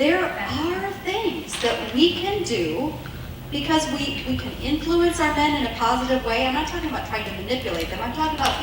there are things that we can do because we can influence our men in a positive way. I'm not talking about trying to manipulate them. I'm talking about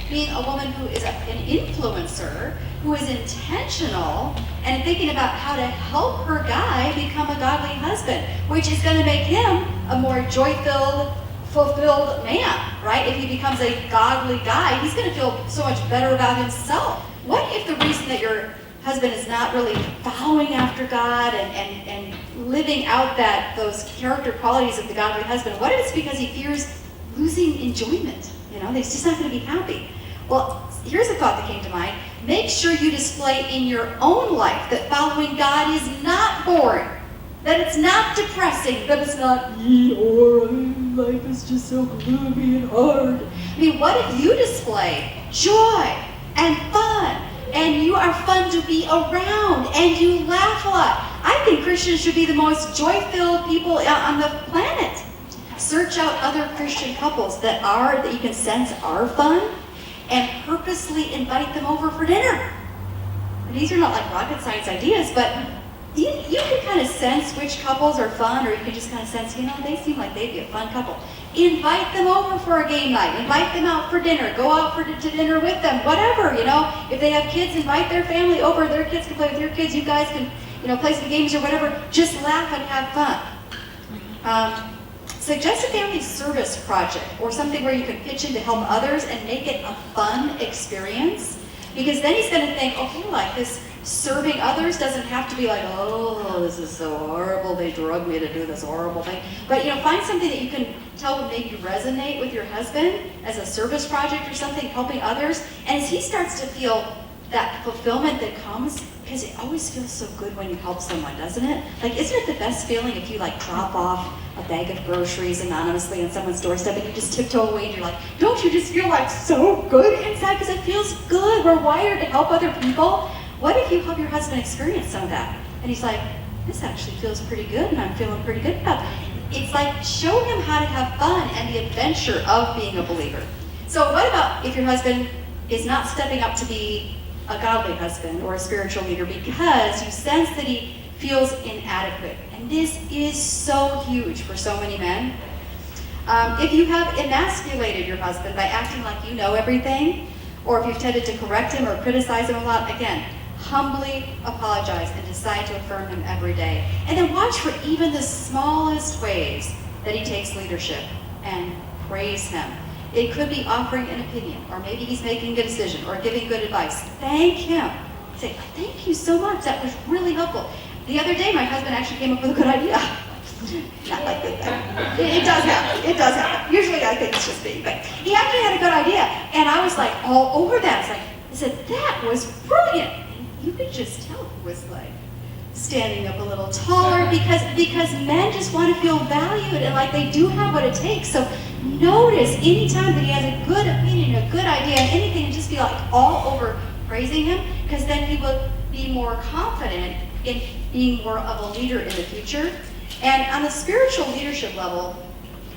being a woman who is an influencer, who is intentional and thinking about how to help her guy become a godly husband, which is going to make him a more joy-filled, fulfilled man, right? If he becomes a godly guy, he's going to feel so much better about himself. What if the reason that your husband is not really following after God and living out those character qualities of the godly husband, what if it's because he fears losing enjoyment? That he's just not going to be happy. Well, here's a thought that came to mind. Make sure you display in your own life that following God is not boring, that it's not depressing, that it's not, life is just so gloomy and hard. I mean, what if you display joy and fun, and you are fun to be around, and you laugh a lot? I think Christians should be the most joy-filled people on the planet. Search out other Christian couples that you can sense are fun, and purposely invite them over for dinner. And these are not like rocket science ideas, but you can kind of sense which couples are fun, or you can just kind of sense, they seem like they'd be a fun couple. Invite them over for a game night. Invite them out for dinner. Go out to dinner with them. Whatever, If they have kids, invite their family over. Their kids can play with your kids. You guys can, play some games or whatever. Just laugh and have fun. Suggest a family service project or something where you can pitch in to help others and make it a fun experience. Because then he's going to think, okay, like this serving others doesn't have to be like, oh, this is so horrible. They drugged me to do this horrible thing. But, find something that you can tell would maybe resonate with your husband as a service project or something, helping others. And as he starts to feel that fulfillment that comes, because it always feels so good when you help someone, doesn't it? Like, isn't it the best feeling if you drop off a bag of groceries anonymously on someone's doorstep and you just tiptoe away and you're like, don't you just feel so good inside? Because it feels good. We're wired to help other people. What if you help your husband experience some of that? And he's like, this actually feels pretty good and I'm feeling pretty good about it. It's like, show him how to have fun and the adventure of being a believer. So what about if your husband is not stepping up to be a godly husband or a spiritual leader because you sense that he feels inadequate? And this is so huge for so many men. If you have emasculated your husband by acting like you know everything, or if you've tended to correct him or criticize him a lot, again, humbly apologize and decide to affirm him every day. And then watch for even the smallest ways that he takes leadership and praise him. It could be offering an opinion, or maybe he's making a decision, or giving good advice. Thank him. Say, thank you so much. That was really helpful. The other day, my husband actually came up with a good idea. Not like that. It does happen. It does happen. Usually I think it's just me, but he actually had a good idea. And I was all over that. I said, that was brilliant. And you could just tell he was standing up a little taller because men just want to feel valued and they do have what it takes. So notice anytime that he has a good opinion, a good idea, anything, and just be all over praising him, because then he will be more confident in being more of a leader in the future. And on the spiritual leadership level,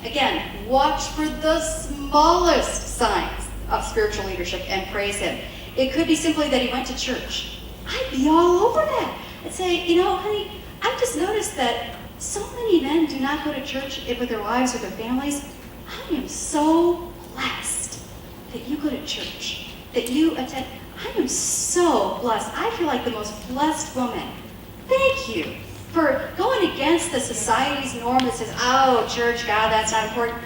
again, watch for the smallest signs of spiritual leadership and praise him. It could be simply that he went to church. I'd be all over that. I'd say, honey, I've just noticed that so many men do not go to church with their wives or their families. I am so blessed that you go to church, that you attend. I am so blessed. I feel like the most blessed woman. Thank you for going against the society's norm that says, oh, church, God, that's not important.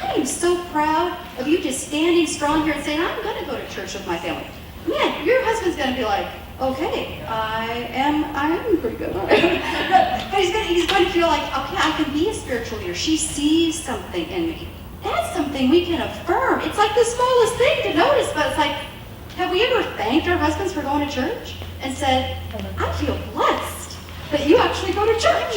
I am so proud of you just standing strong here and saying, I'm going to go to church with my family. Man, your husband's going to be like, okay, I am pretty good. But he's going to feel like, okay, I can be a spiritual leader. She sees something in me. That's something we can affirm. It's like the smallest thing to notice, but it's like, have we ever thanked our husbands for going to church and said, I feel blessed that you actually go to church?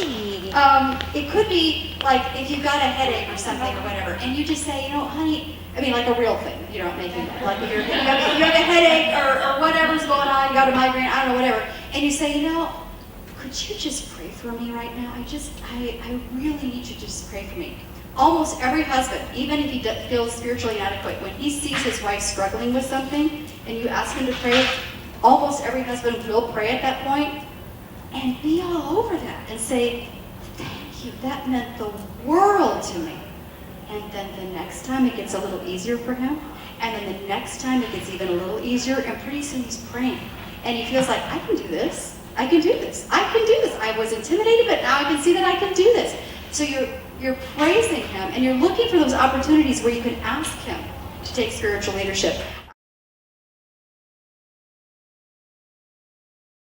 It could be if you've got a headache or something or whatever, and you just say, honey, like a real thing. You're not making you have a headache or whatever's going on, you got a migraine, I don't know, whatever, and you say, could you just pray for me right now? I really need you to just pray for me. Almost every husband, even if he feels spiritually inadequate, when he sees his wife struggling with something and you ask him to pray, almost every husband will pray at that point. and be all over that and say, thank you, that meant the world to me. And then the next time it gets a little easier for him, and then the next time it gets even a little easier, and pretty soon he's praying. And he feels like, I can do this, I can do this, I can do this. I was intimidated, but now I can see that I can do this. So you're praising him, and you're looking for those opportunities where you can ask him to take spiritual leadership.